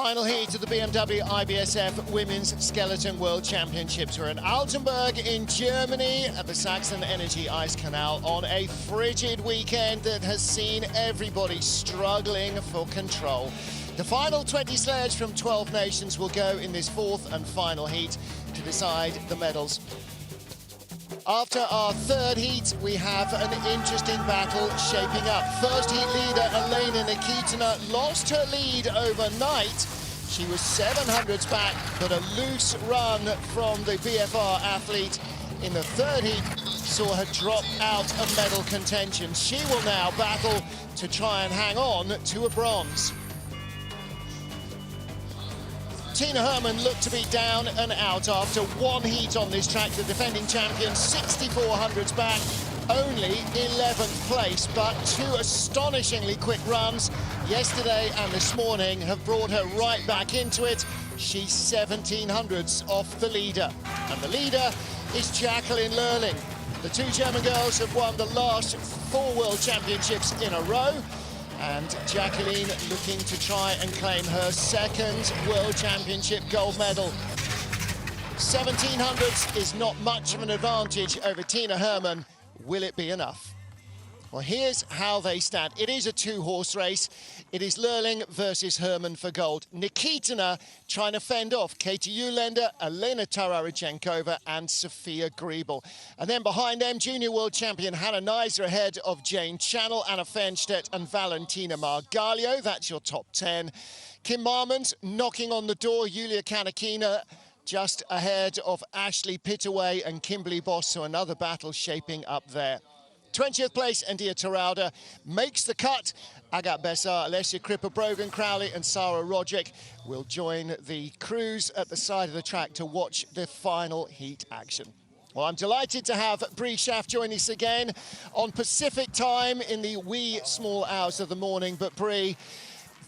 Final heat of the BMW IBSF Women's Skeleton World Championships. We're in Altenberg in Germany at the Saxon Energy Ice Canal on a frigid weekend that has seen everybody struggling for control. The final 20 sledge from 12 nations will go in this fourth and final heat to decide the medals. After our third heat, we have an interesting battle shaping up. First heat leader Elena Nikitina lost her lead overnight. She was 700s back, but a loose run from the BFR athlete in the third heat saw her drop out of medal contention. She will now battle to try and hang on to a bronze. Tina Hermann looked to be down and out after one heat on this track. The defending champion, 6400s back, only 11th place, but two astonishingly quick runs yesterday and this morning have brought her right back into it. She's 1700s off the leader, and the leader is Jacqueline Lurling. The two German girls have won the last 4 World Championships in a row, and Jacqueline looking to try and claim her second World Championship gold medal. 1700s is not much of an advantage over Tina Hermann. Will it be enough? Well, here's how they stand. It is a 2-horse race. It is Lurling versus Hermann for gold. Nikitina trying to fend off Katie Uhlaender, Elena Tararechenkova and Sofia Griebel. And then behind them, junior world champion Hannah Neisser ahead of Jane Channel, Anna Fernstedt and Valentina Margalio. That's your top 10. Kim Marmons knocking on the door, Yulia Kanakina just ahead of Ashley Pittaway and Kimberly Boss, so another battle shaping up there. 20th place, India Taralda makes the cut. Agat Bessar, Alessia Cripper-Brogan Crowley and Sarah Roderick will join the crews at the side of the track to watch the final heat action. Well, I'm delighted to have Bree Schaff join us again on Pacific time in the wee small hours of the morning. But Bree,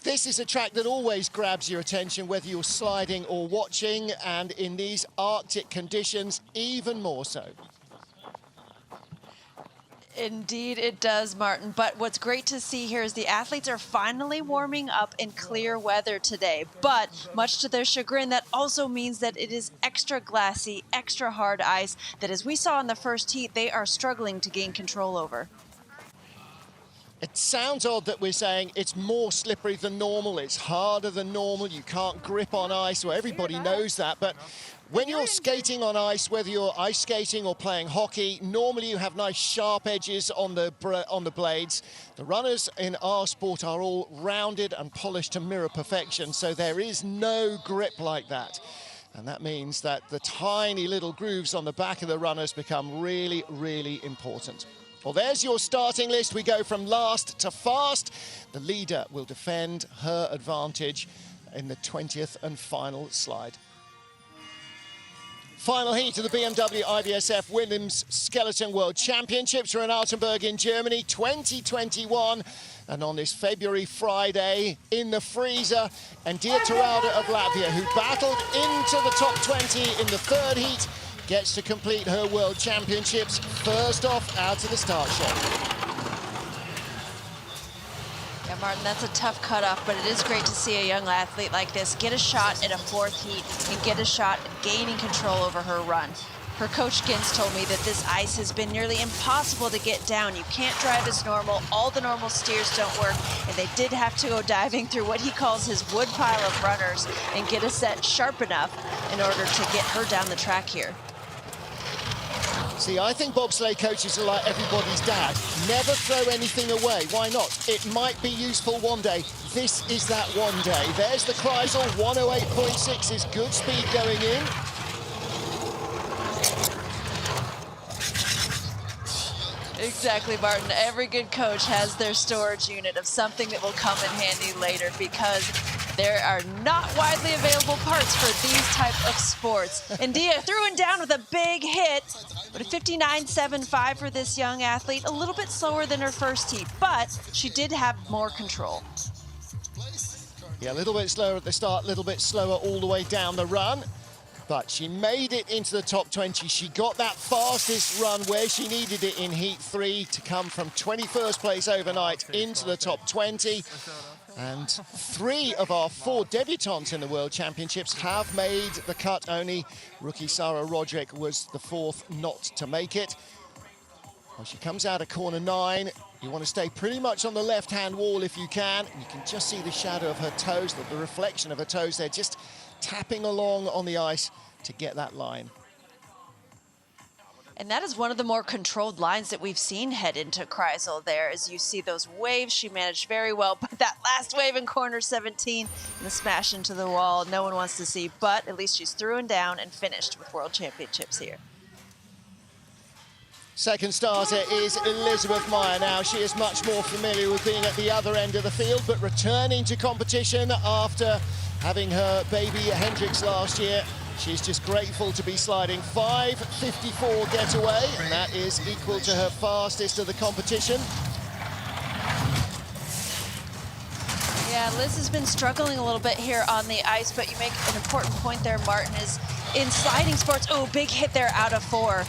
this is a track that always grabs your attention, whether you're sliding or watching, and in these Arctic conditions, even more so. Indeed it does, Martin. But what's great to see here is the athletes are finally warming up in clear weather today. But much to their chagrin, that also means that it is extra glassy, extra hard ice that, as we saw in the first heat, they are struggling to gain control over. It sounds odd that we're saying it's more slippery than normal, it's harder than normal, you can't grip on ice, well, everybody knows that, but when you're skating on ice, whether you're ice skating or playing hockey, normally you have nice sharp edges on the blades. The runners in our sport are all rounded and polished to mirror perfection, so there is no grip like that. And that means that the tiny little grooves on the back of the runners become really, really important. Well, there's your starting list. We go from last to fast. The leader will defend her advantage in the 20th and final slide. Final heat of the BMW IBSF Women's Skeleton World Championships. We're in Altenberg in Germany, 2021. And on this February Friday, in the freezer, India Taralda of Latvia, who battled into the top 20 in the third heat, gets to complete her World Championships first off out of the start shot. Yeah, Martin, that's a tough cutoff, but it is great to see a young athlete like this get a shot at a fourth heat and get a shot at gaining control over her run. Her coach Gins told me that this ice has been nearly impossible to get down. You can't drive as normal, all the normal steers don't work, and they did have to go diving through what he calls his wood pile of runners and get a set sharp enough in order to get her down the track here. See, I think bobsleigh coaches are like everybody's dad. Never throw anything away. Why not? It might be useful one day. This is that one day. There's the Kreisel, 108.6 is good speed going in. Exactly, Martin. Every good coach has their storage unit of something that will come in handy later, because there are not widely available parts for these type of sports. India threw and down with a big hit, but a 59.75 for this young athlete, a little bit slower than her first heat, but she did have more control. Yeah, a little bit slower at the start, a little bit slower all the way down the run. But she made it into the top 20. She got that fastest run where she needed it in Heat 3 to come from 21st place overnight into the top 20. And 3 of our 4 debutantes in the World Championships have made the cut. Only rookie Sarah Roderick was the 4th not to make it. Well, she comes out of corner 9. You want to stay pretty much on the left-hand wall if you can. You can just see the shadow of her toes, the reflection of her toes there, just tapping along on the ice to get that line. And that is one of the more controlled lines that we've seen head into Kreisel there. As you see those waves, she managed very well, but that last wave in corner 17 and the smash into the wall, no one wants to see, but at least she's through and down and finished with World Championships here. Second starter is Elizabeth Meyer. Now, she is much more familiar with being at the other end of the field, but returning to competition after having her baby Hendricks last year. She's just grateful to be sliding 5:54 getaway, and that is equal to her fastest of the competition. Yeah, Liz has been struggling a little bit here on the ice, but you make an important point there, Martin, is in sliding sports, oh, big hit there out of 4.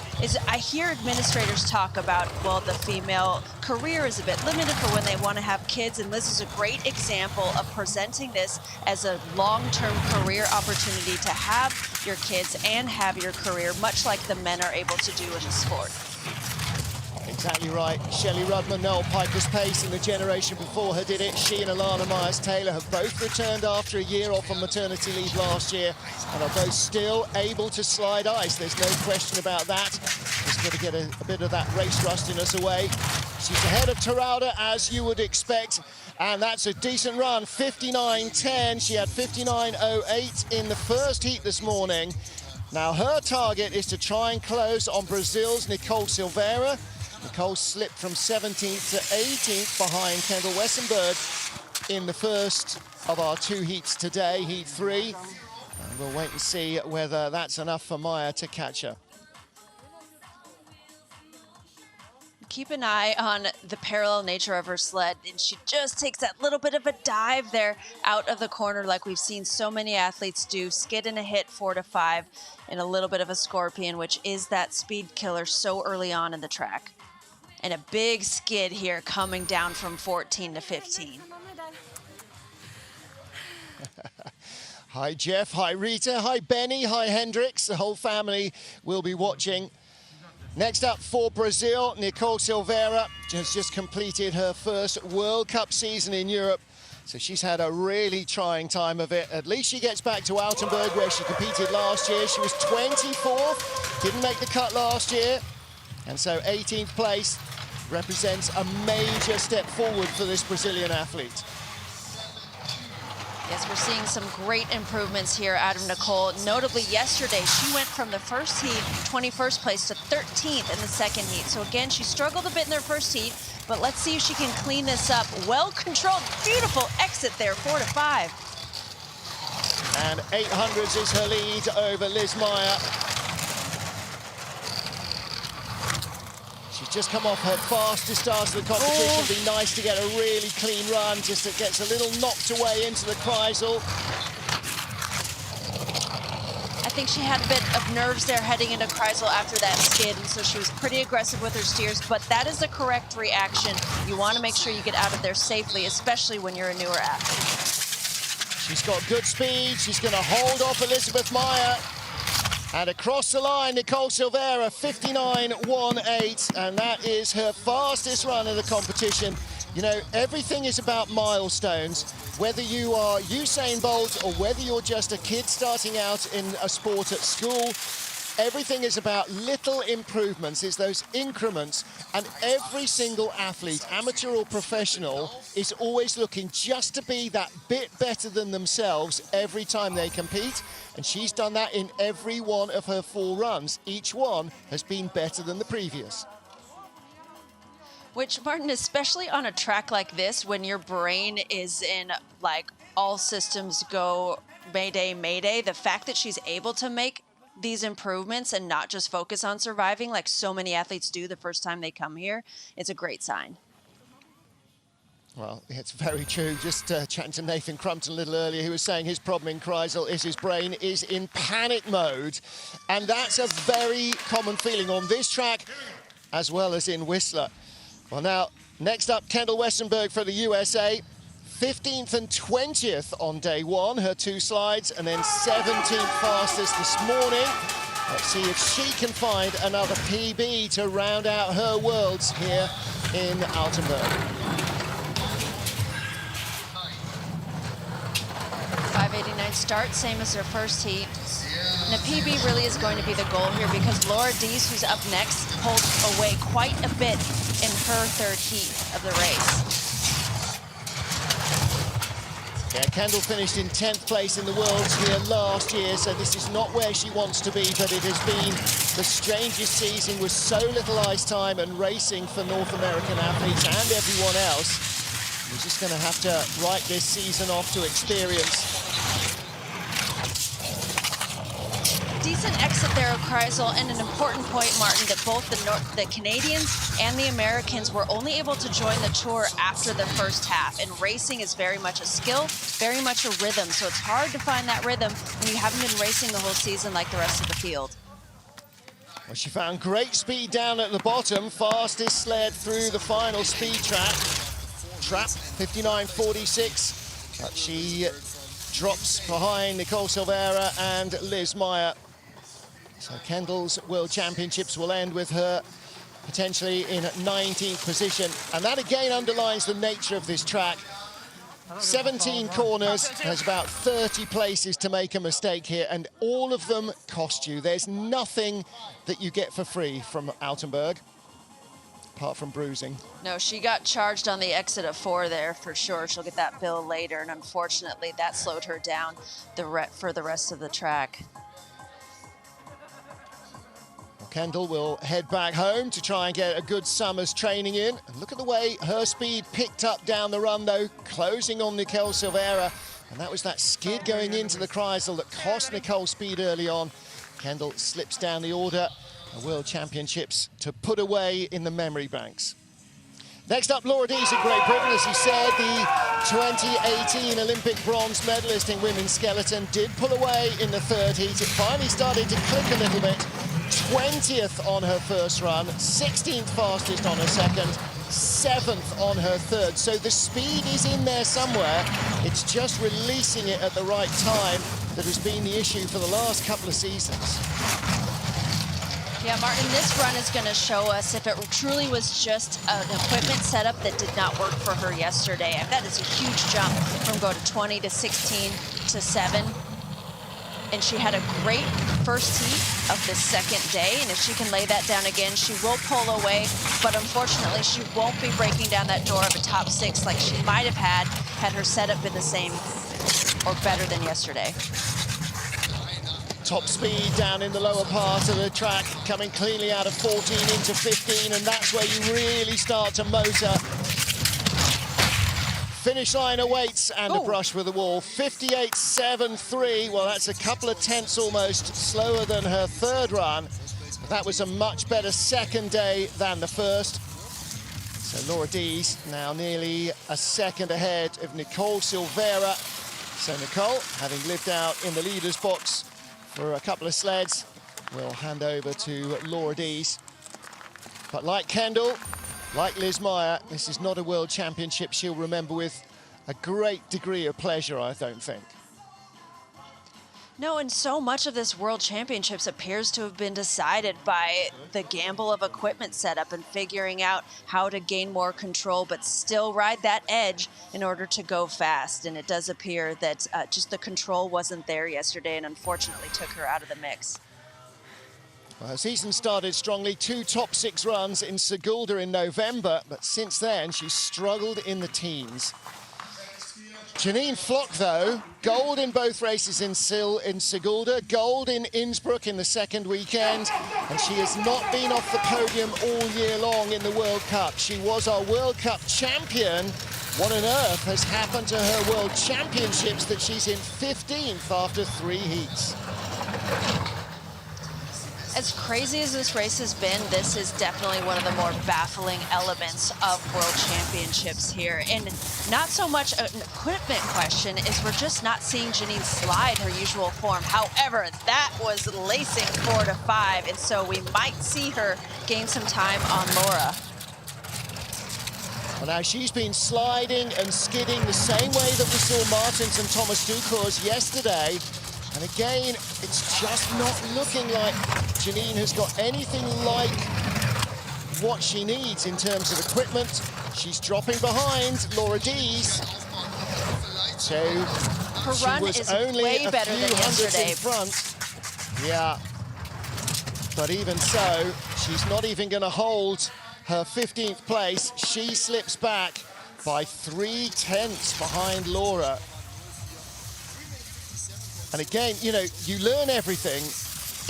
I hear administrators talk about, well, the female career is a bit limited for when they want to have kids, and Liz is a great example of presenting this as a long-term career opportunity to have your kids and have your career, much like the men are able to do in the sport. Exactly right. Shelley Rudman, Noel Piper's Pace, and the generation before her did it. She and Alana Myers-Taylor have both returned after a year off on maternity leave last year and are both still able to slide ice. There's no question about that. Just got to get a bit of that race rustiness away. She's ahead of Terauda, as you would expect, and that's a decent run, 59.10. She had 59.08 in the first heat this morning. Now, her target is to try and close on Brazil's Nicole Silveira. Nicole slipped from 17th to 18th behind Kendall Wessenberg in the first of our 2 heats today, heat 3. And we'll wait and see whether that's enough for Meyer to catch her. Keep an eye on the parallel nature of her sled, and she just takes that little bit of a dive there out of the corner like we've seen so many athletes do, skid and a hit 4 to 5, and a little bit of a scorpion, which is that speed killer so early on in the track. And a big skid here coming down from 14 to 15. Hi, Jeff. Hi, Rita. Hi, Benny. Hi, Hendricks. The whole family will be watching. Next up for Brazil, Nicole Silveira has just completed her first World Cup season in Europe. So she's had a really trying time of it. At least she gets back to Altenberg, where she competed last year. She was 24th, didn't make the cut last year. And so 18th place represents a major step forward for this Brazilian athlete. Yes, we're seeing some great improvements here out of Nicole. Notably, yesterday, she went from the first heat, 21st place, to 13th in the second heat. So again, she struggled a bit in their first heat, but let's see if she can clean this up. Well-controlled, beautiful exit there, 4 to 5. And 800s is her lead over Liz Meyer. She's just come off her fastest start of the competition. It'd be nice to get a really clean run, just it gets a little knocked away into the Kreisel. I think she had a bit of nerves there heading into Kreisel after that skid, and so she was pretty aggressive with her steers, but that is the correct reaction. You want to make sure you get out of there safely, especially when you're a newer athlete. She's got good speed. She's going to hold off Elizabeth Meyer. And across the line, Nicole Silveira, 59.18, and that is her fastest run of the competition. You know, everything is about milestones. Whether you are Usain Bolt or whether you're just a kid starting out in a sport at school, everything is about little improvements. It's those increments, and every single athlete, amateur or professional, is always looking just to be that bit better than themselves every time they compete. And she's done that in every one of her 4 runs. Each one has been better than the previous. Which, Martin, especially on a track like this, when your brain is in, like, all systems go, mayday, mayday, the fact that she's able to make these improvements and not just focus on surviving like so many athletes do the first time they come here, it's a great sign. Well, it's very true. Just chatting to Nathan Crumpton a little earlier, who was saying his problem in Kreisel is his brain is in panic mode. And that's a very common feeling on this track, as well as in Whistler. Well, now, next up, Kendall Wessenberg for the USA. 15th and 20th on day one, her 2 slides, and then 17th fastest this morning. Let's see if she can find another PB to round out her worlds here in Altenberg. 5:89 start, same as her first heat. And a PB really is going to be the goal here because Laura Dees, who's up next, pulled away quite a bit in her 3rd heat of the race. Yeah, Kendall finished in 10th place in the Worlds here last year, so this is not where she wants to be, but it has been the strangest season with so little ice time and racing for North American athletes and everyone else. We're just going to have to write this season off to experience. Decent exit there of Kreisel, and an important point, Martin, that both the Canadians and the Americans were only able to join the tour after the first half. And racing is very much a skill, very much a rhythm. So it's hard to find that rhythm when you haven't been racing the whole season like the rest of the field. Well, she found great speed down at the bottom, fastest sled through the final speed trap, 59.46. But she drops behind Nicole Silveira and Liz Meyer. So Kendall's World Championships will end with her potentially in 19th position. And that again underlines the nature of this track. 17 corners, there's about 30 places to make a mistake here, and all of them cost you. There's nothing that you get for free from Altenberg, apart from bruising. No, she got charged on the exit of 4 there for sure. She'll get that bill later, and unfortunately that slowed her down for the rest of the track. Kendall will head back home to try and get a good summer's training in. And look at the way her speed picked up down the run, though, closing on Nicole Silveira. And that was that skid going into the Kreisel that cost Nicole speed early on. Kendall slips down the order. The World Championships to put away in the memory banks. Next up, Laura Dees in Great Britain. As you said, the 2018 Olympic bronze medalist in women's skeleton did pull away in the 3rd heat. It finally started to click a little bit. 20th on her first run, 16th fastest on her 2nd, 7th on her 3rd. So the speed is in there somewhere. It's just releasing it at the right time that has been the issue for the last couple of seasons. Yeah, Martin, this run is going to show us if it truly was just an equipment setup that did not work for her yesterday. That is a huge jump from go to 20 to 16 to 7. And she had a great first heat of the 2nd day, and if she can lay that down again, she will pull away, but unfortunately she won't be breaking down that door of a top 6 like she might have had her setup been the same or better than yesterday. Top speed down in the lower part of the track, coming cleanly out of 14 into 15, and that's where you really start to motor. Finish line awaits, and a brush with the wall. 58.73. Well, that's a couple of tenths almost slower than her 3rd run. That was a much better 2nd day than the 1st. So Laura Dees now nearly a 2nd ahead of Nicole Silveira. So Nicole, having lived out in the leader's box for a couple of sleds, will hand over to Laura Dees. But like Kendall, like Liz Meyer, this is not a World Championship she'll remember with a great degree of pleasure, I don't think. No, and so much of this World Championships appears to have been decided by the gamble of equipment setup and figuring out how to gain more control, but still ride that edge in order to go fast. And it does appear that just the control wasn't there yesterday and unfortunately took her out of the mix. Well, her season started strongly, 2 top 6 runs in Sigulda in November, but since then she's struggled in the teens. Janine Flock, though, gold in both races in Sigulda, gold in Innsbruck in the 2nd weekend, and she has not been off the podium all year long in the World Cup. She was our World Cup champion. What on earth has happened to her World Championships that she's in 15th after 3 heats? As crazy as this race has been, this is definitely one of the more baffling elements of World Championships here. And not so much an equipment question, is we're just not seeing Janine slide her usual form. However, that was lacing 4 to 5, and so we might see her gain some time on Laura. And now she's been sliding and skidding the same way that we saw Martins and Thomas Ducours yesterday. And again, it's just not looking like Janine has got anything like what she needs in terms of equipment. She's dropping behind Laura Dees. So her run is only way better than yesterday. In front. Yeah. But even so, she's not even going to hold her 15th place. She slips back by 3/10 behind Laura. And again, you know, you learn everything.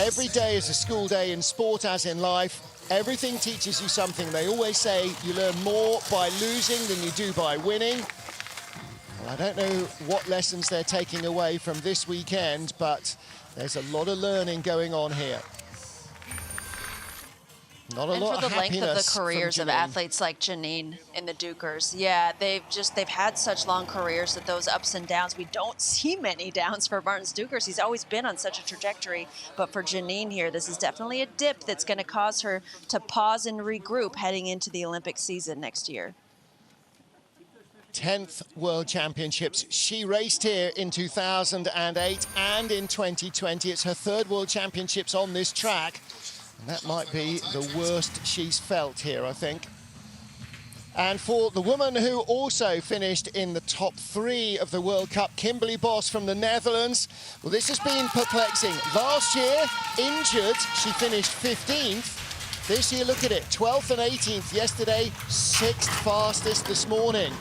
Every day is a school day in sport as in life. Everything teaches you something. They always say you learn more by losing than you do by winning. Well, I don't know what lessons they're taking away from this weekend, but there's a lot of learning going on here. Not a lot and for of the length of the careers of Janine. athletes like Janine in the Ducours, yeah, they've had such long careers that those ups and downs, we don't see many downs for Martins Ducours. He's always been on such a trajectory, but for Janine here, this is definitely a dip that's going to cause her to pause and regroup heading into the Olympic season next year. 10th World Championships. She raced here in 2008 and in 2020. It's her 3rd World Championships on this track. And that might be the worst she's felt here, I think. And for the woman who also finished in the top 3 of the World Cup, Kimberly Boss from the Netherlands. Well, this has been perplexing. Last year, injured, she finished 15th. This year, look at it, 12th and 18th yesterday, 6th fastest this morning.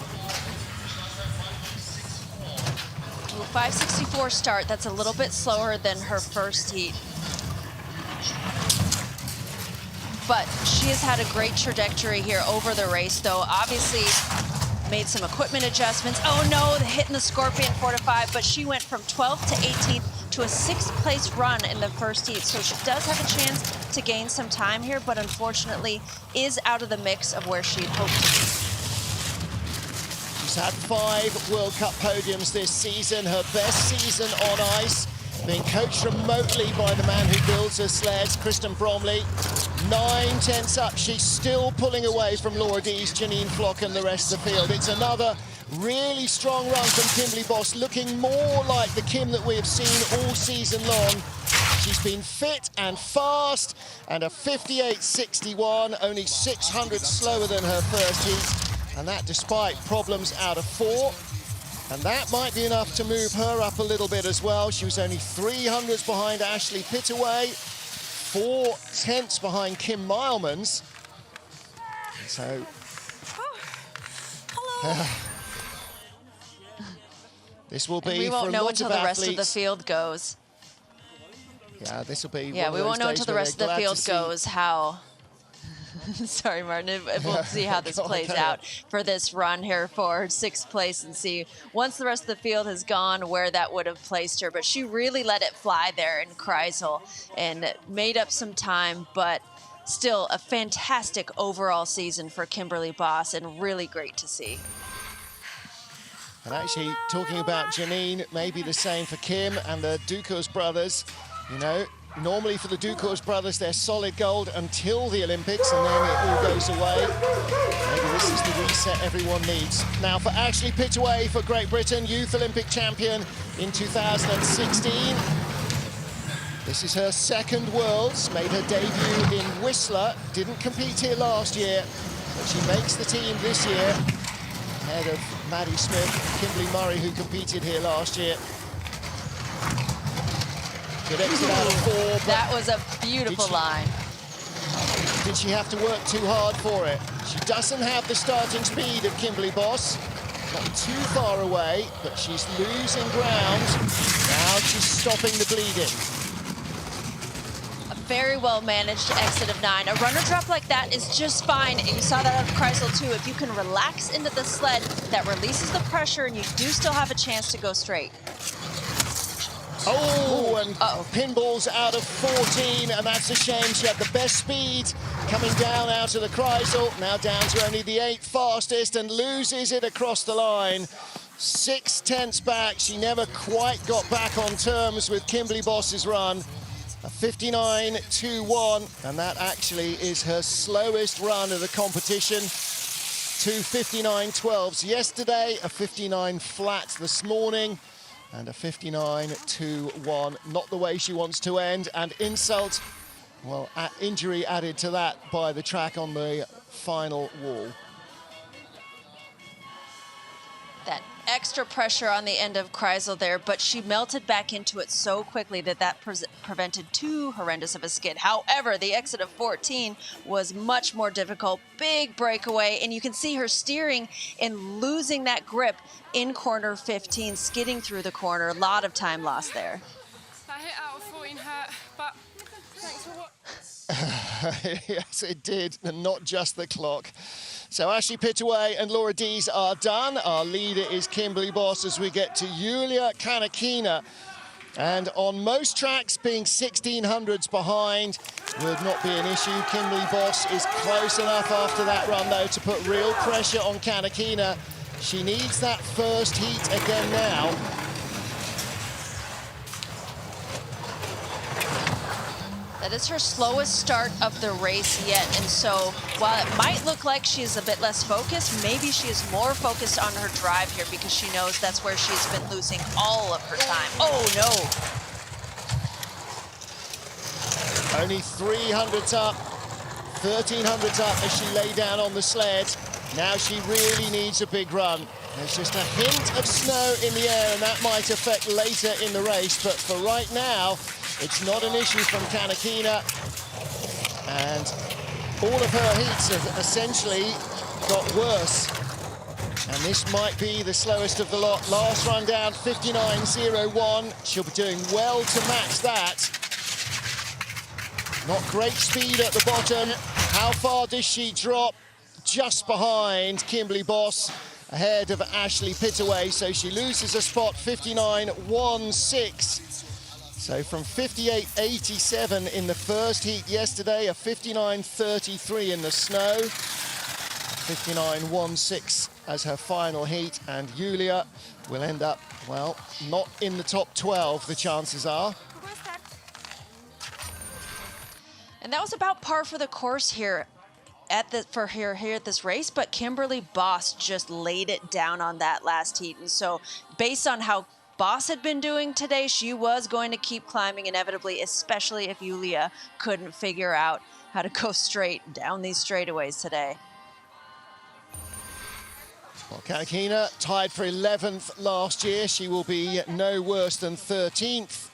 5:64 start, that's a little bit slower than her first heat. But she has had a great trajectory here over the race, though. Obviously made some equipment adjustments. Oh no, the hit in the Scorpion 4-5, but she went from 12th to 18th to a 6th place run in the first heat. So she does have a chance to gain some time here, but unfortunately is out of the mix of where she'd hoped to be. She's had 5 World Cup podiums this season, her best season on ice, being coached remotely by the man who builds her sleds, Kristen Bromley. 9/10 up, she's still pulling away from Laura Dees, Janine Flock and the rest of the field. It's another really strong run from Kimberly Boss, looking more like the Kim that we have seen all season long. She's been fit and fast, and a 58.61, only 600 slower than her first heat, and that despite problems out of 4. And that might be enough to move her up a little bit as well. She was only 300s behind Ashley Pittaway, 4/10 behind Kim Milemans. So, this will be and we won't for a know lot until of the athletes. rest of the field goes. Yeah, this will be. Yeah, we won't know until the rest of the field goes goes how. Sorry, Martin. We'll see how this plays out for this run here for 6th place and see once the rest of the field has gone where that would have placed her. But she really let it fly there in Kreisel and made up some time, but still a fantastic overall season for Kimberly Boss and really great to see. And actually, talking about Janine, maybe the same for Kim and the Ducours brothers. You know, normally for the Ducours brothers, they're solid gold until the Olympics, and then it all goes away. Maybe this is the reset everyone needs. Now for Ashley Pittaway for Great Britain, Youth Olympic champion in 2016. This is her 2nd Worlds, made her debut in Whistler. Didn't compete here last year, but she makes the team this year, ahead of Maddie Smith and Kimberly Murray, who competed here last year. Good exit out of 4. That was a beautiful line. Did she have to work too hard for it? She doesn't have the starting speed of Kimberly Boss. Not too far away, but she's losing ground. Now she's stopping the bleeding. A very well managed exit of 9. A runner drop like that is just fine. And you saw that out of Kreisel too. If you can relax into the sled, that releases the pressure and you do still have a chance to go straight. Oh, and pinballs out of 14, and that's a shame. She had the best speed coming down out of the Kreisel, now down to only the 8th fastest and loses it across the line. 6/10 back. She never quite got back on terms with Kimberly Boss's run. A 59.21, and that actually is her slowest run of the competition. Two 59.12s yesterday, a 59 flat this morning, and a 59.21. Not the way she wants to end, and insult, well, injury added to that by the track on the final wall. That extra pressure on the end of Kreisel there, but she melted back into it so quickly that prevented too horrendous of a skid. However, the exit of 14 was much more difficult. Big breakaway, and you can see her steering and losing that grip in corner 15, skidding through the corner. A lot of time lost there. That hit out of 14 hurt, but thanks for what. Yes, it did, and not just the clock. So Ashley Pittaway and Laura Dees are done. Our leader is Kimberly Boss as we get to Julia Kanakina. And on most tracks, being 1600s behind would not be an issue. Kimberly Boss is close enough after that run, though, to put real pressure on Kanakina. She needs that first heat again now. That is her slowest start of the race yet, and so while it might look like she's a bit less focused, maybe she is more focused on her drive here because she knows that's where she's been losing all of her time. Oh no! Only 300s up, 1300s up as she lay down on the sled. Now she really needs a big run. There's just a hint of snow in the air, and that might affect later in the race, but for right now, it's not an issue from Kanakina, and all of her heats have essentially got worse. And this might be the slowest of the lot. Last run down, 59.01. She'll be doing well to match that. Not great speed at the bottom. How far does she drop? Just behind Kimberly Boss, ahead of Ashley Pittaway, so she loses a spot, 59.16. So from 58.87 in the first heat yesterday, a 59.33 in the snow, 59.16 as her final heat, and Julia will end up, well, not in the top 12, the chances are. And that was about par for the course here at this race, but Kimberly Boss just laid it down on that last heat. And so based on how Boss had been doing today, she was going to keep climbing inevitably, especially if Julia couldn't figure out how to go straight down these straightaways today. Well, Kanakina tied for 11th last year. She will be no worse than 13th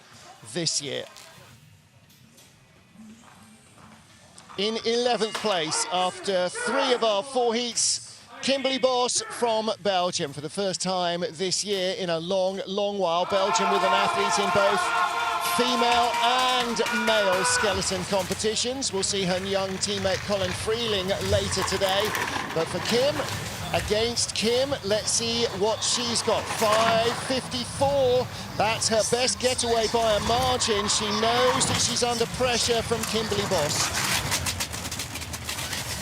this year. In 11th place after 3 of our 4 heats, Kimberly Boss from Belgium for the first time this year in a long, long while. Belgium with an athlete in both female and male skeleton competitions. We'll see her young teammate Colin Freeling later today. But for Kim, against Kim, let's see what she's got. 5.54, that's her best getaway by a margin. She knows that she's under pressure from Kimberly Boss.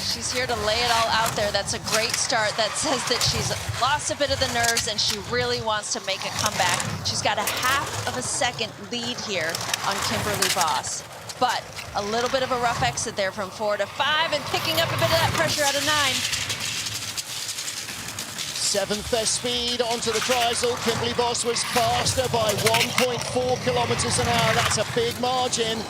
She's here to lay it all out there. That's a great start. That says that she's lost a bit of the nerves and she really wants to make a comeback. She's got a half of a second lead here on Kimberly Boss. But a little bit of a rough exit there from 4 to 5 and picking up a bit of that pressure out of 9. 7th best speed onto the Kreisel. Kimberly Boss was faster by 1.4 kilometers an hour. That's a big margin.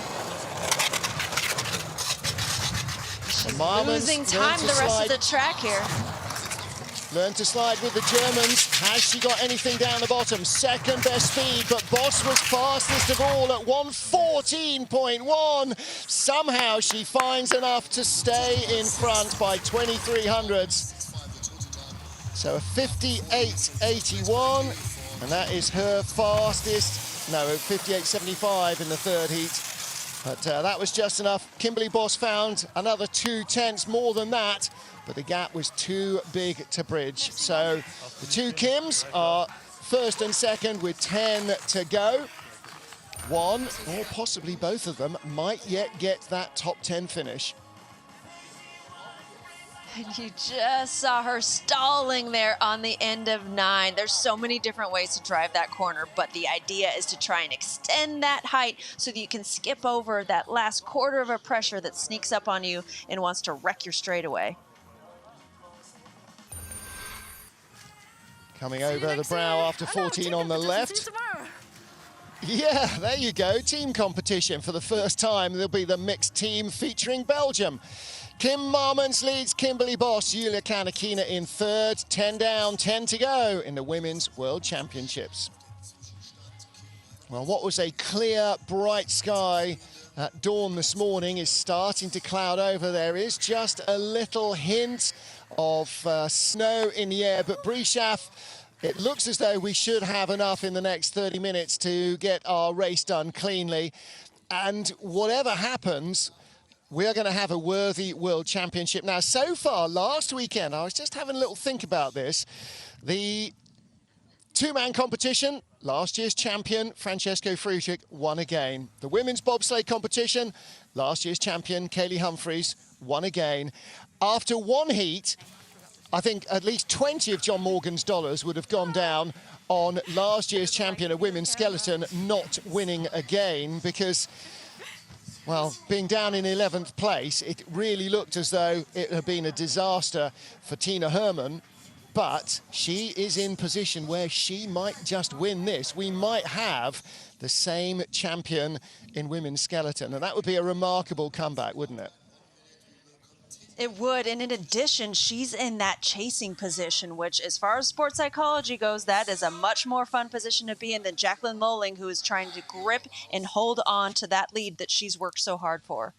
Losing time the rest of the track here. Learned to slide with the Germans. Has she got anything down the bottom? 2nd best speed, but Boss was fastest of all at 1:14.1. Somehow she finds enough to stay in front by 2300s. So a 58.81, and that is her fastest. No, 58.75 in the 3rd heat. But that was just enough. Kimberly Boss found another 2 tenths more than that, but the gap was too big to bridge. So the 2 Kims are 1st and 2nd with 10 to go. One, or possibly both of them, might yet get that top 10 finish. And you just saw her stalling there on the end of 9. There's so many different ways to drive that corner, but the idea is to try and extend that height so that you can skip over that last quarter of a pressure that sneaks up on you and wants to wreck your straightaway. Coming over the brow after 14 on the left. Yeah, there you go. Team competition for the first time. There'll be the mixed team featuring Belgium. Kim Marmons leads Kimberly Boss, Julia Kanakina in third. 10 down, 10 to go in the Women's World Championships. Well, what was a clear, bright sky at dawn this morning is starting to cloud over. There is just a little hint of snow in the air, but Brieschaff, it looks as though we should have enough in the next 30 minutes to get our race done cleanly. And whatever happens, we are going to have a worthy World Championship. Now, so far, last weekend, I was just having a little think about this. The two-man competition, last year's champion, Francesco Frugic, won again. The women's bobsleigh competition, last year's champion, Kaylee Humphries, won again. After one heat, I think at least 20 of John Morgan's dollars would have gone down on last year's champion of women's skeleton not winning again because, well, being down in 11th place, it really looked as though it had been a disaster for Tina Hermann, but she is in position where she might just win this. We might have the same champion in women's skeleton, and that would be a remarkable comeback, wouldn't it? It would, and in addition, she's in that chasing position, which as far as sports psychology goes, that is a much more fun position to be in than Jacqueline Lolling, who is trying to grip and hold on to that lead that she's worked so hard for.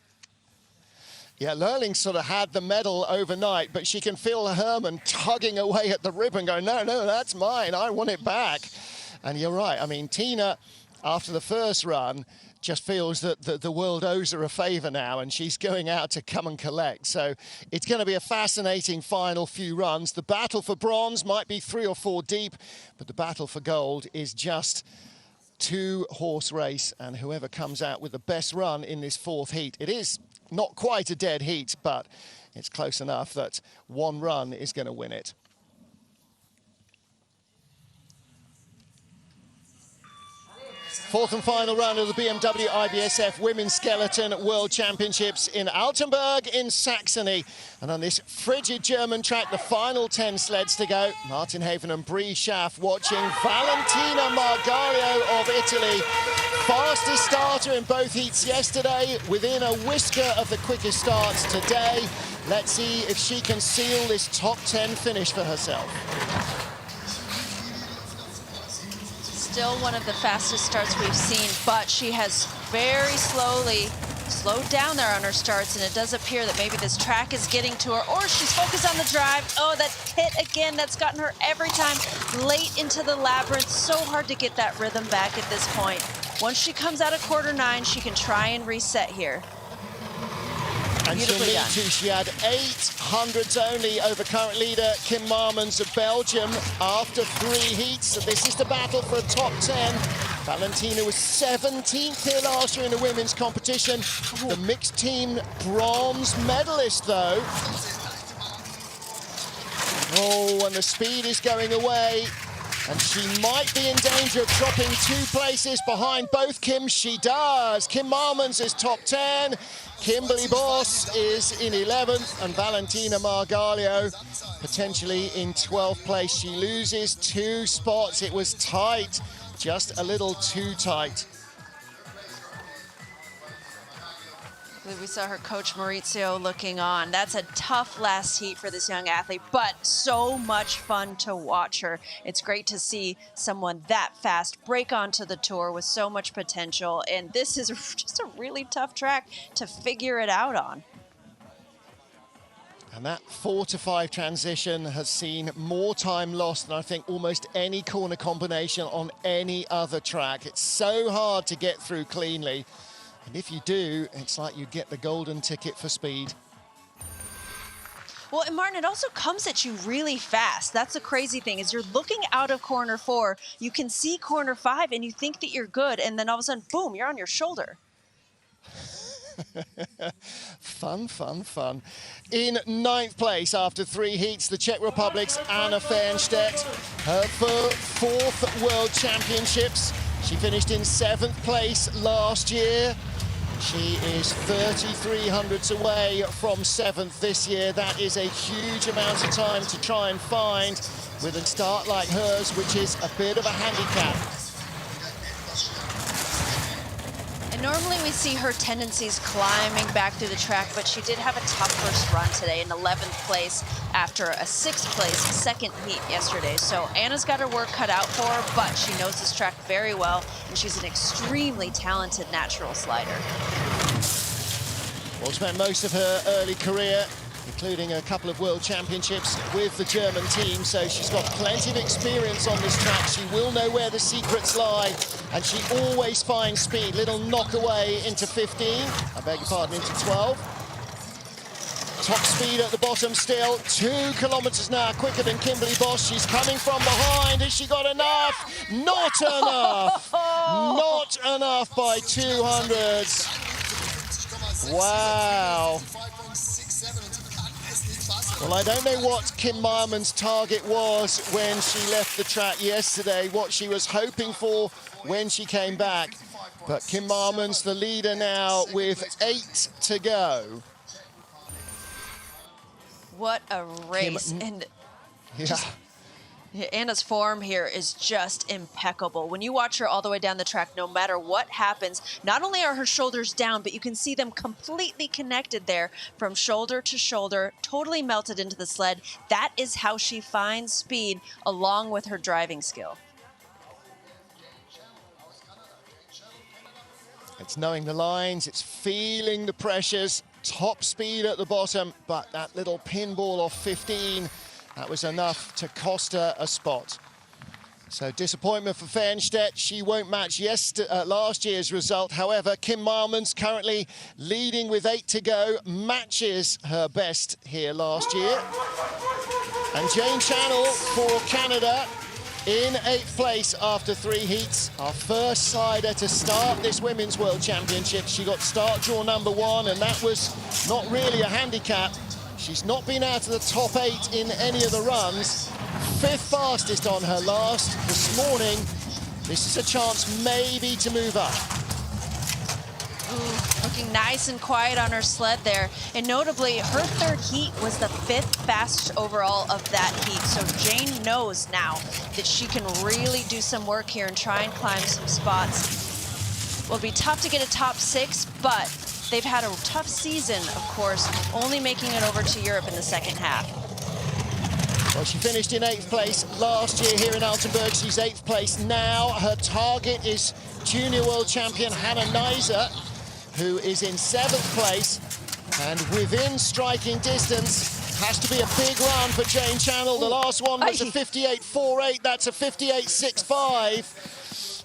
Yeah, Lurling sort of had the medal overnight, but she can feel Hermann tugging away at the ribbon going, no, no, that's mine, I want it back. And you're right, I mean, Tina, after the first run, just feels that the world owes her a favour now, and she's going out to come and collect. So it's going to be a fascinating final few runs. The battle for bronze might be 3 or 4 deep, but the battle for gold is just 2-horse race, and whoever comes out with the best run in this 4th heat, it is not quite a dead heat, but it's close enough that one run is going to win it. Fourth and final round of the BMW IBSF Women's Skeleton World Championships in Altenberg in Saxony. And on this frigid German track, the final 10 sleds to go. Martin Haven and Bree Schaff watching Valentina Margalio of Italy. Fastest starter in both heats yesterday, within a whisker of the quickest starts today. Let's see if she can seal this top 10 finish for herself. Still one of the fastest starts we've seen, but she has very slowly slowed down there on her starts, and it does appear that maybe this track is getting to her, or she's focused on the drive. Oh, that hit again, that's gotten her every time late into the labyrinth. So hard to get that rhythm back at this point. Once she comes out of quarter 9, she can try and reset here. And she'll need to. She had 800s only over current leader Kim Marmons of Belgium after 3 heats. So this is the battle for a top 10. Valentina was 17th here last year in the women's competition. The mixed team bronze medalist, though. Oh, and the speed is going away. And she might be in danger of dropping 2 places behind both Kims. She does. Kim Marmons is top 10. Kimberly Boss is in 11th, and Valentina Margalio potentially in 12th place. She loses 2 spots. It was tight, just a little too tight. We saw her coach Maurizio looking on. That's a tough last heat for this young athlete, but so much fun to watch her. It's great to see someone that fast break onto the tour with so much potential, and this is just a really tough track to figure it out on. And that 4 to 5 transition has seen more time lost than I think almost any corner combination on any other track. It's so hard to get through cleanly. And if you do, it's like you get the golden ticket for speed. Well, and Martin, it also comes at you really fast. That's the crazy thing, is you're looking out of corner 4, you can see corner 5, and you think that you're good, and then all of a sudden, boom, you're on your shoulder. Fun, fun, fun. In 9th place after 3 heats, the Czech Republic's Anna Fernstedt. Her 4th World Championships. She finished in 7th place last year. She is 3,300s away from 7th this year. That is a huge amount of time to try and find. with a start like hers, which is a bit of a handicap. And normally we see her tendencies climbing back through the track, but she did have a tough first run today in 11th place after a 6th place second heat yesterday. So Anna's got her work cut out for her, but she knows this track very well, and she's an extremely talented natural slider. Well, spent most of her early career, including a couple of world championships with the German team, so she's got plenty of experience on this track. She will know where the secrets lie, and she always finds speed. Little knock away into 15, I beg your pardon, into 12. Top speed at the bottom still, 2 kilometers an hour quicker than Kimberly Boss. She's coming from behind. Has she got enough? Not enough! Not enough by 200s. Wow. Well, I don't know what Kim Meierman's target was when she left the track yesterday, what she was hoping for when she came back. But Kim Meierman's the leader now with 8 to go. What a race. And Anna's form here is just impeccable. When you watch her all the way down the track, no matter what happens, not only are her shoulders down, but you can see them completely connected there from shoulder to shoulder, totally melted into the sled. That is how she finds speed along with her driving skill. It's knowing the lines, it's feeling the pressures, top speed at the bottom, but that little pinball off 15, that was enough to cost her a spot. So disappointment for Fernstedt. She won't match last year's result. However, Kim Meierman's currently leading with 8 to go, matches her best here last year. And Jane Channel for Canada in 8th place after 3 heats. Our first slider to start this Women's World Championship. She got start draw number 1, and that was not really a handicap. She's not been out of the top 8 in any of the runs. 5th fastest on her last this morning. This is a chance maybe to move up. Ooh, looking nice and quiet on her sled there. And notably, her 3rd heat was the 5th fastest overall of that heat. So Jane knows now that she can really do some work here and try and climb some spots. Well, it'll be tough to get a top 6, but they've had a tough season, of course, only making it over to Europe in the second half. Well, she finished in 8th place last year here in Altenberg. She's 8th place now. Her target is junior world champion Hannah Neiser, who is in 7th place. And within striking distance, has to be a big run for Jane Channel. The last one was a 58.48. That's a 58.65.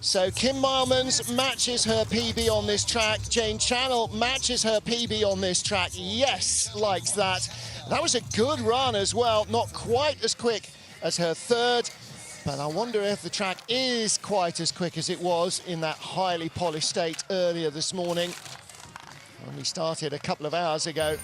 So Kim Meierman's matches her PB on this track. Jane Channel matches her PB on this track. Yes, likes that. That was a good run as well. Not quite as quick as her 3rd, but I wonder if the track is quite as quick as it was in that highly polished state earlier this morning when we started a couple of hours ago.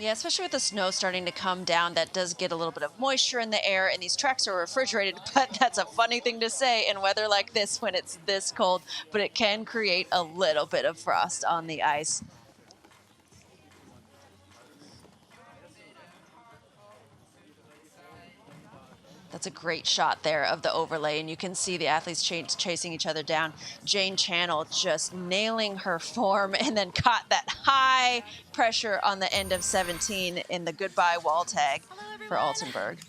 Yeah, especially with the snow starting to come down, that does get a little bit of moisture in the air, and these tracks are refrigerated, but that's a funny thing to say in weather like this when it's this cold, but it can create a little bit of frost on the ice. That's a great shot there of the overlay, and you can see the athletes chasing each other down. Jane Channel just nailing her form, and then caught that high pressure on the end of 17 in the goodbye wall tag for Altenberg.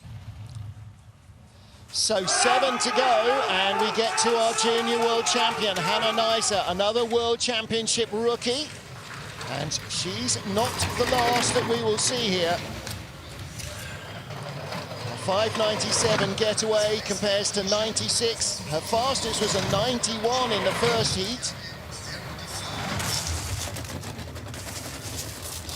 So 7 to go, and we get to our junior world champion, Hannah Neiser, another world championship rookie. And she's not the last that we will see here. 5.97 getaway compares to 96. Her fastest was a 91 in the first heat.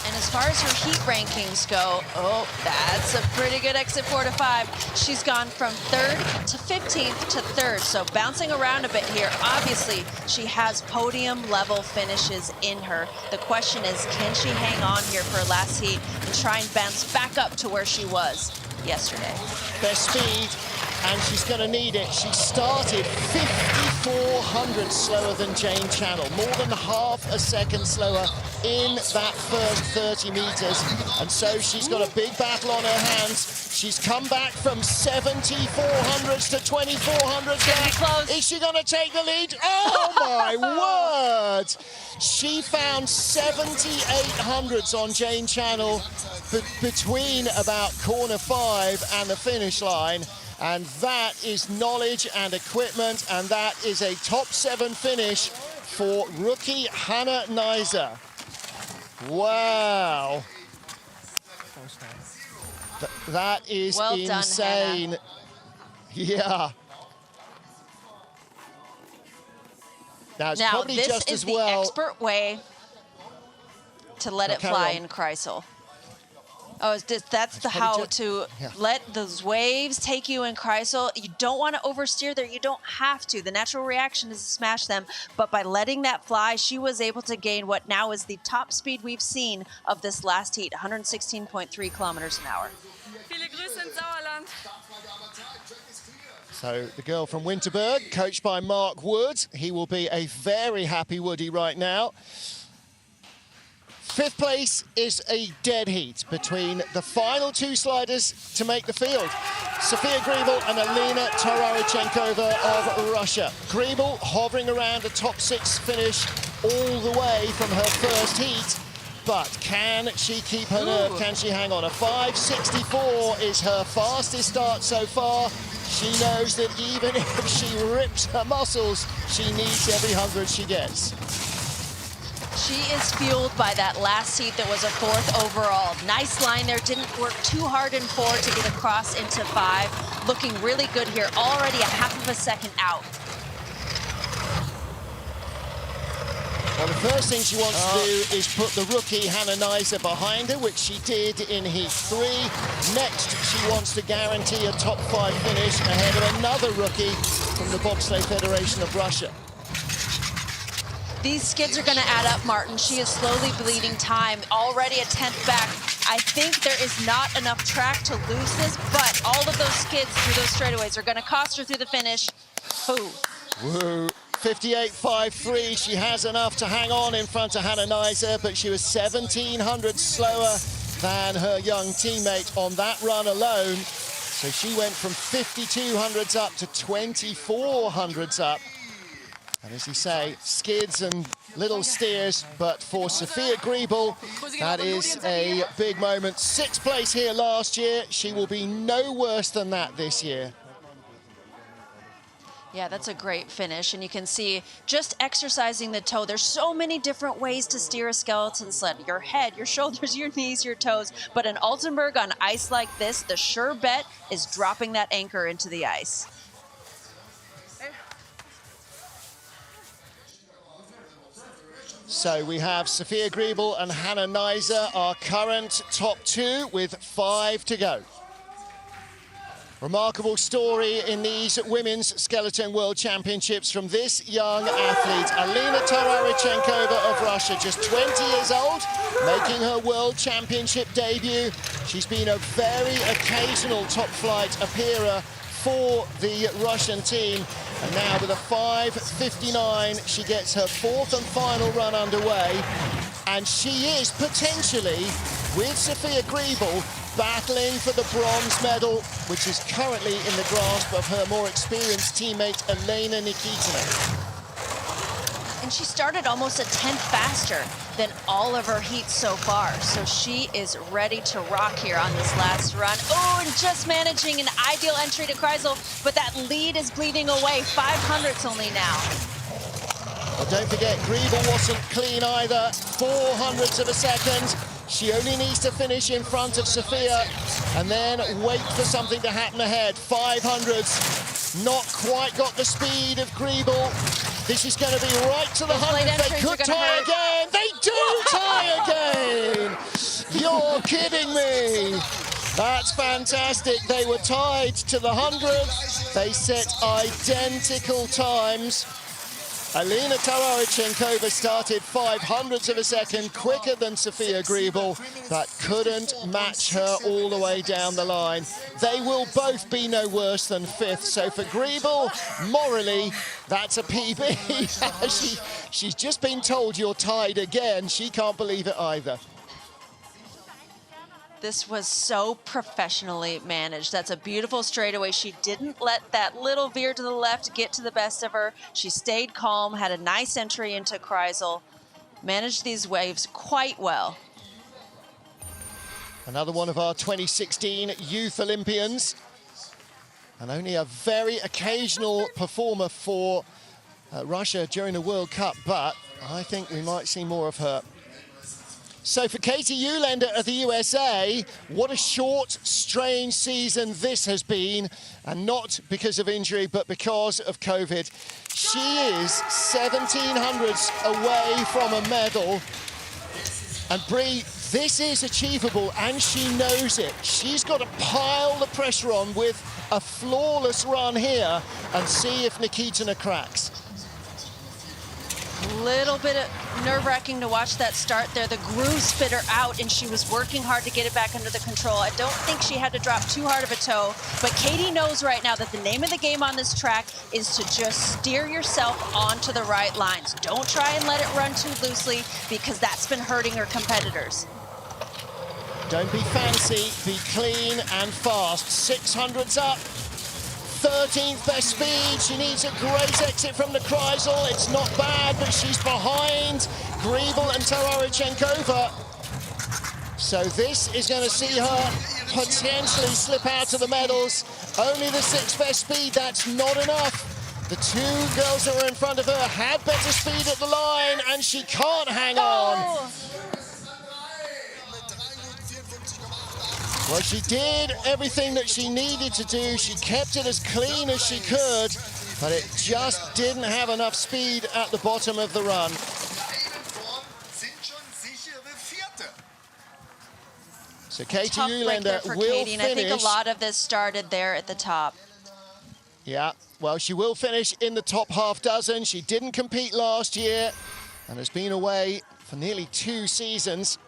And as far as her heat rankings go, oh, that's a pretty good exit 4 to 5. She's gone from 3rd to 15th to 3rd, so bouncing around a bit here. Obviously, she has podium level finishes in her. The question is, can she hang on here for her last heat and try and bounce back up to where she was yesterday? Best speed and she's going to need it. She started 5,400 slower than Jane Channel, more than half a second slower in that first 30 meters. And so she's got a big battle on her hands. She's come back from 7,400s to 2,400s. Is she going to take the lead? Oh, my word! She found 7,800s on Jane Channel between about corner 5 and the finish line. And that is knowledge and equipment, and that is a top 7 finish for rookie Hannah Neiser. Wow. That is well insane. Done, yeah. Now, probably this just is as the well. expert way to let it fly in Kreisel. Oh, that's the how to let those waves take you in Kreisel. You don't want to oversteer there. You don't have to. The natural reaction is to smash them. But by letting that fly, she was able to gain what now is the top speed we've seen of this last heat, 116.3 kilometers an hour. Viele Grüße in Sauerland. So the girl from Winterberg, coached by Mark Wood. He will be a very happy Woody right now. 5th place is a dead heat between the final 2 sliders to make the field. Sofia Griebel and Alina Tarachenkova of Russia. Griebel hovering around a top 6 finish all the way from her first heat. But can she keep her nerve? Can she hang on? A 5.64 is her fastest start so far. She knows that even if she rips her muscles, she needs every 100 she gets. She is fueled by that last heat that was a 4th overall. Nice line there, didn't work too hard in 4 to get across into 5. Looking really good here, already a half of a second out. Well, the first thing she wants to do is put the rookie Hannah Neiser behind her, which she did in heat 3. Next, she wants to guarantee a top 5 finish ahead of another rookie from the Bobsleigh Federation of Russia. These skids are going to add up, Martin. She is slowly bleeding time, already a 10th back. I think there is not enough track to lose this, but all of those skids through those straightaways are going to cost her through the finish. Ooh. Woo. 58.53. She has enough to hang on in front of Hannah Neiser, but she was 1,700 slower than her young teammate on that run alone. So she went from 5,200s up to 2,400s up. And as you say, skids and little steers, but for Sofia Griebel, that is a big moment. 6th place here last year. She will be no worse than that this year. Yeah, that's a great finish. And you can see just exercising the toe. There's so many different ways to steer a skeleton sled. Your head, your shoulders, your knees, your toes. But in Altenberg on ice like this, the sure bet is dropping that anchor into the ice. So we have Sofia Griebel and Hannah Neiser, our current top 2 with 5 to go. Remarkable story in these Women's Skeleton World Championships from this young athlete, Alina Tarachenkova of Russia, just 20 years old, making her World Championship debut. She's been a very occasional top flight appearer for the Russian team. And now with a 5.59, she gets her 4th and final run underway. And she is potentially, with Sofia Griebel, battling for the bronze medal, which is currently in the grasp of her more experienced teammate, Elena Nikitina. And she started almost a 10th faster than all of her heats so far. So she is ready to rock here on this last run. Oh, and just managing an ideal entry to Kreisel, but that lead is bleeding away. 500ths only now. Well, don't forget, Griebel wasn't clean either. 400ths of a second. She only needs to finish in front of Sofia and then wait for something to happen ahead. 500ths, not quite got the speed of Griebel. This is going to be right to the 100. They could tie again. They do tie again. You're kidding me. That's fantastic. They were tied to the 100. They set identical times. Alina Tarachenkova started 0.05 of a second quicker than Sofia Griebel, but couldn't match her all the way down the line. They will both be no worse than 5th. So for Griebel, morally, that's a PB. She's just been told you're tied again. She can't believe it either. This was so professionally managed. That's a beautiful straightaway. She didn't let that little veer to the left get to the best of her. She stayed calm, had a nice entry into Kreisel, managed these waves quite well. Another one of our 2016 Youth Olympians, and only a very occasional performer for Russia during the World Cup, but I think we might see more of her. So for Katie Uhlaender of the USA, what a short, strange season this has been, and not because of injury, but because of COVID. She is 1700ths away from a medal. And Brie, this is achievable, and she knows it. She's got to pile the pressure on with a flawless run here and see if Nikitina cracks. A little bit of nerve-wracking to watch that start there. The groove spit her out, and she was working hard to get it back under the control. I don't think she had to drop too hard of a toe, but Katie knows right now that the name of the game on this track is to just steer yourself onto the right lines. Don't try and let it run too loosely, because that's been hurting her competitors. Don't be fancy, be clean and fast. 600s up. 13th best speed. She needs a great exit from the Kreisel. It's not bad, but she's behind Griebel and Tarachenkova. So this is going to see her potentially slip out of the medals. Only the 6th best speed, that's not enough. The two girls that were in front of her had better speed at the line, and she can't hang on. Well, she did everything that she needed to do. She kept it as clean as she could, but it just didn't have enough speed at the bottom of the run. So Katie Uhlaender will Katie, and finish. I think a lot of this started there at the top. Yeah, well, she will finish in the top half dozen. She didn't compete last year and has been away for nearly 2 seasons.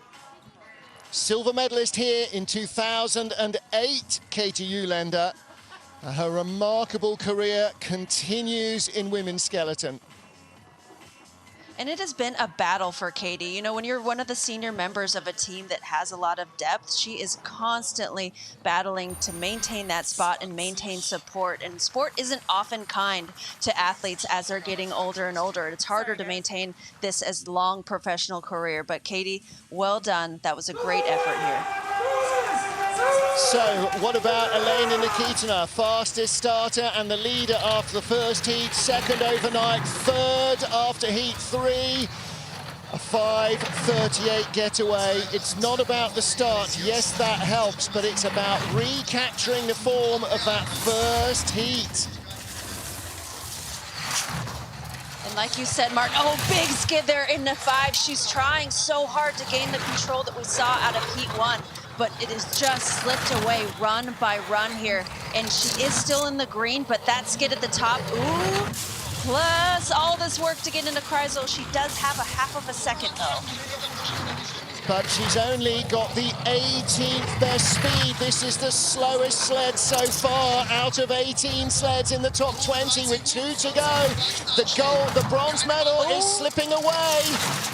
Silver medalist here in 2008, Katie Uhlaender. Her remarkable career continues in women's skeleton. And it has been a battle for Katie. You know, when you're one of the senior members of a team that has a lot of depth, she is constantly battling to maintain that spot and maintain support. And sport isn't often kind to athletes as they're getting older and older. It's harder to maintain this as long professional career. But Katie, well done. That was a great effort here. So what about Elena Nikitina, fastest starter and the leader after the first heat, second overnight, third after heat 3, a 5:38 getaway. It's not about the start, yes that helps, but it's about recapturing the form of that first heat. And like you said, Martin, oh, big skid there in the 5. She's trying so hard to gain the control that we saw out of heat 1. But it has just slipped away run by run here. And she is still in the green, but that skid at the top, ooh. Plus all this work to get into Kreisel. She does have a half of a second though. But she's only got the 18th best speed. This is the slowest sled so far out of 18 sleds in the top 20 with 2 to go. The bronze medal is slipping away.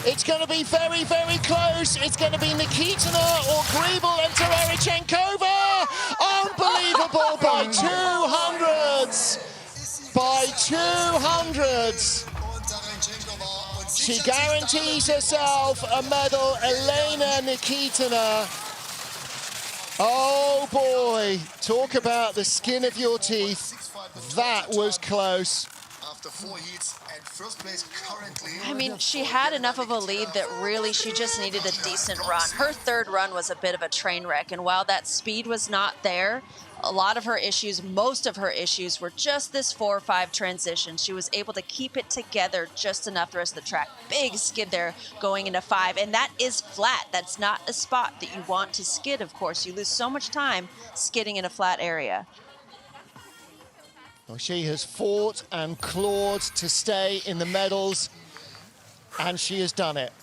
It's going to be very, very close. It's going to be Nikitina or Griebel and Tarachenkova. Unbelievable by 200s. By 200s. She guarantees herself a medal, Elena Nikitina. Oh boy, talk about the skin of your teeth. That was close. After 4 heats and first place currently. I mean, she had enough of a lead that really she just needed a decent run. Her third run was a bit of a train wreck, and while that speed was not there, a lot of her issues, most of her issues were just this 4 or 5 transition. She was able to keep it together just enough the rest of the track. Big skid there going into 5, and that is flat. That's not a spot that you want to skid, of course. You lose so much time skidding in a flat area. Well, she has fought and clawed to stay in the medals, and she has done it.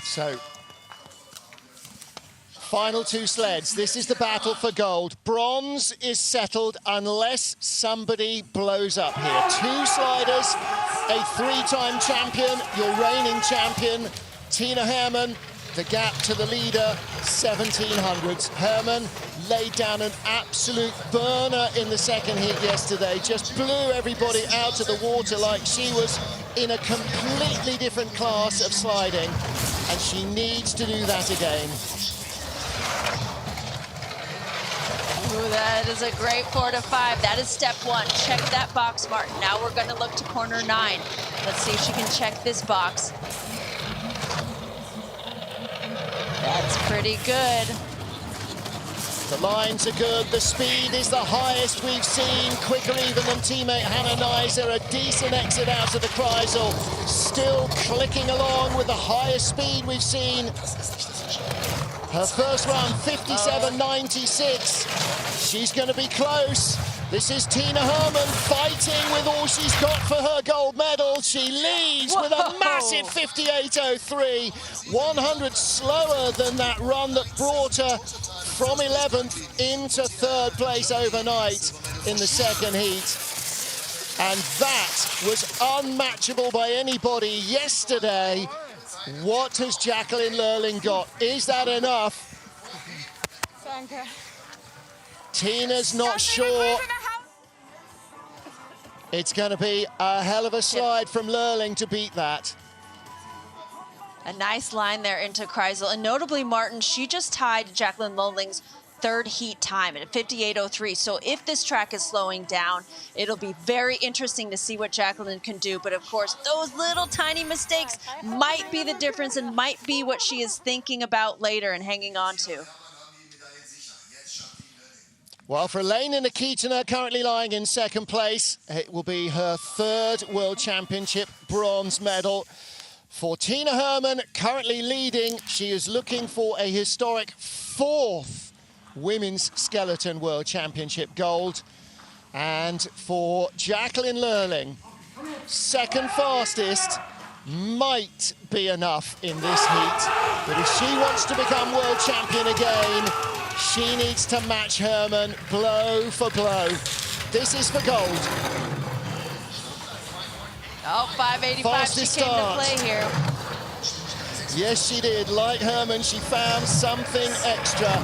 So, final two sleds. This is the battle for gold. Bronze is settled unless somebody blows up here. Two sliders, a three-time champion, your reigning champion, Tina Hermann. The gap to the leader, 1700s. Hermann laid down an absolute burner in the second heat yesterday, just blew everybody out of the water like she was in a completely different class of sliding, and she needs to do that again. Ooh, that is a great 4 to 5. That is step one. Check that box, Martin. Now we're going to look to corner 9. Let's see if she can check this box. That's pretty good. The lines are good, the speed is the highest we've seen, quicker even than teammate Hannah Neiser. A decent exit out of the Kreisel, still clicking along with the highest speed we've seen. Her first run, 57.96. She's going to be close. This is Tina Hermann fighting with all she's got for her gold medal. She leads with a massive 58.03, 100 slower than that run that brought her from 11th into 3rd place overnight in the second heat. And that was unmatchable by anybody yesterday. What has Jacqueline Lurling got? Is that enough? Tina's not sure. It's going to be a hell of a slide from Lurling to beat that. A nice line there into Kreisel. And notably, Martin, she just tied Jacqueline Lurling's 3rd heat time at 58.03. So if this track is slowing down, it'll be very interesting to see what Jacqueline can do. But of course, those little tiny mistakes might be the difference and might be what she is thinking about later and hanging on to. Well, for Elena Nikitina, currently lying in 2nd place, it will be her 3rd World Championship bronze medal. For Tina Hermann, currently leading, she is looking for a historic 4th Women's Skeleton World Championship gold. And for Jacqueline Lurling, 2nd fastest might be enough in this heat. But if she wants to become world champion again, she needs to match Hermann blow for blow. This is for gold. Oh, 5.85, Fastest she came start. to play here. Yes, she did. Like Hermann, she found something extra.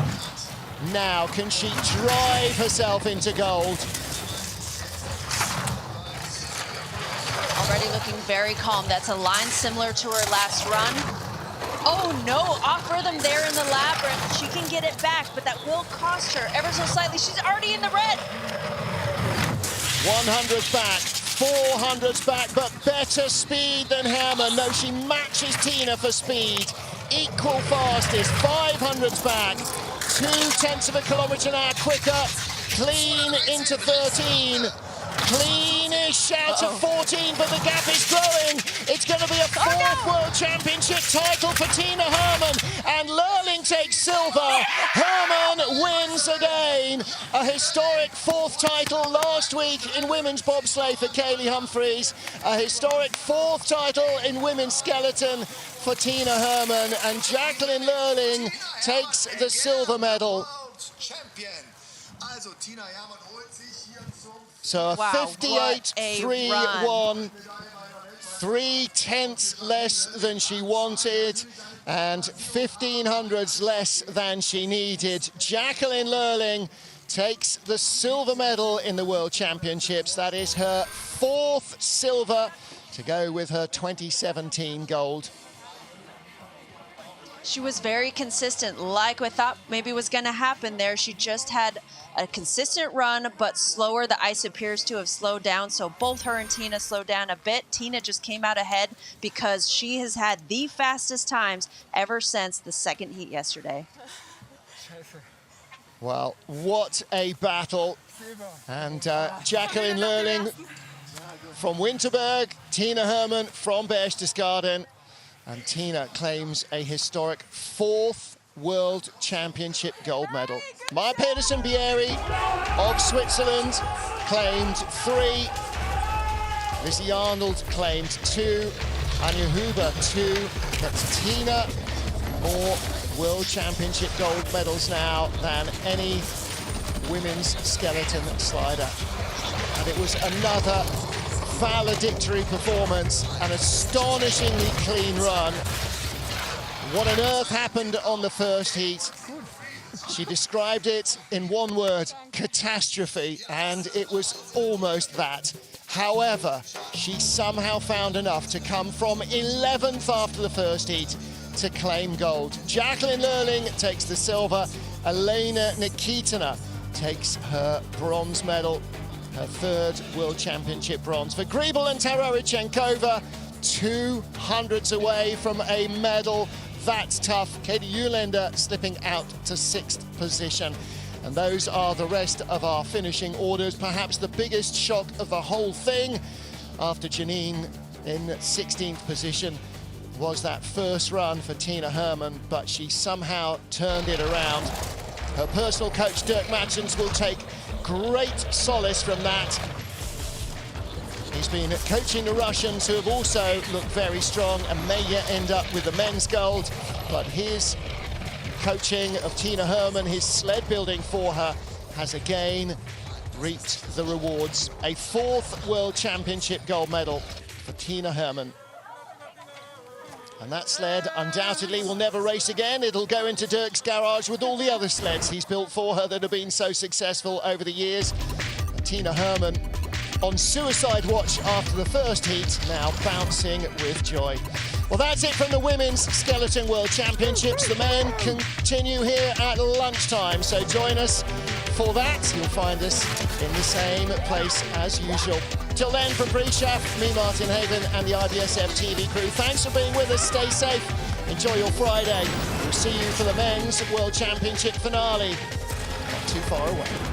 Now, can she drive herself into gold? Already looking very calm. That's a line similar to her last run. Oh no, off rhythm there in the labyrinth. She can get it back, but that will cost her ever so slightly. She's already in the red. 100's back, 400's back, but better speed than Hermann. No, she matches Tina for speed. Equal fastest, 500's back. 0.2 of a kilometre an hour quicker. Clean into 13. Cleanish out to 14, but the gap is growing. It's going to be a 4th World Championship title for Tina Hermann, and Lurling takes silver. Hermann wins again. A historic 4th title last week in women's bobsleigh for Kaylee Humphries. A historic 4th title in women's skeleton for Tina Hermann, and Jacqueline Lurling takes the silver medal. So a 58.31, 3/10 less than she wanted, and 1500s less than she needed. Jacqueline Lurling takes the silver medal in the World Championships. That is her 4th silver to go with her 2017 gold. She was very consistent, like I thought maybe was going to happen there. She just had a consistent run, but slower. The ice appears to have slowed down, so both her and Tina slowed down a bit. Tina just came out ahead because she has had the fastest times ever since the 2nd heat yesterday. Well, what a battle. And Jacqueline Lurling from Winterberg, Tina Hermann from Viesturs. And Tina claims a historic 4th World Championship gold medal. Maya Pedersen-Bieri of Switzerland claimed 3. Lizzie Arnold claimed 2. Anja Huber 2. That's Tina more World Championship gold medals now than any women's skeleton slider. And it was another valedictory performance, an astonishingly clean run. What on earth happened on the first heat? She described it in one word: catastrophe, and it was almost that. However, she somehow found enough to come from 11th after the first heat to claim gold. Jacqueline Lurling takes the silver. Elena Nikitina takes her bronze medal, her 3rd World Championship bronze. For Griebel and Tararychenkova, 200s away from a medal. That's tough. Katie Uhlaender slipping out to 6th position. And those are the rest of our finishing orders. Perhaps the biggest shock of the whole thing after Janine in 16th position was that first run for Tina Hermann, but she somehow turned it around. Her personal coach, Dirk Matjens, will take great solace from that. He's been coaching the Russians, who have also looked very strong and may yet end up with the men's gold. But his coaching of Tina Hermann, his sled building for her, has again reaped the rewards. A 4th World Championship gold medal for Tina Hermann. And that sled undoubtedly will never race again. It'll go into Dirk's garage with all the other sleds he's built for her that have been so successful over the years. And Tina Hermann on suicide watch after the first heat, now bouncing with joy. Well, that's it from the Women's Skeleton World Championships. The men continue here at lunchtime, so join us for that. You'll find us in the same place as usual. Till then, from Breeshaft, me, Martin Haven, and the IBSF TV crew, thanks for being with us. Stay safe. Enjoy your Friday. We'll see you for the Men's World Championship finale. Not too far away.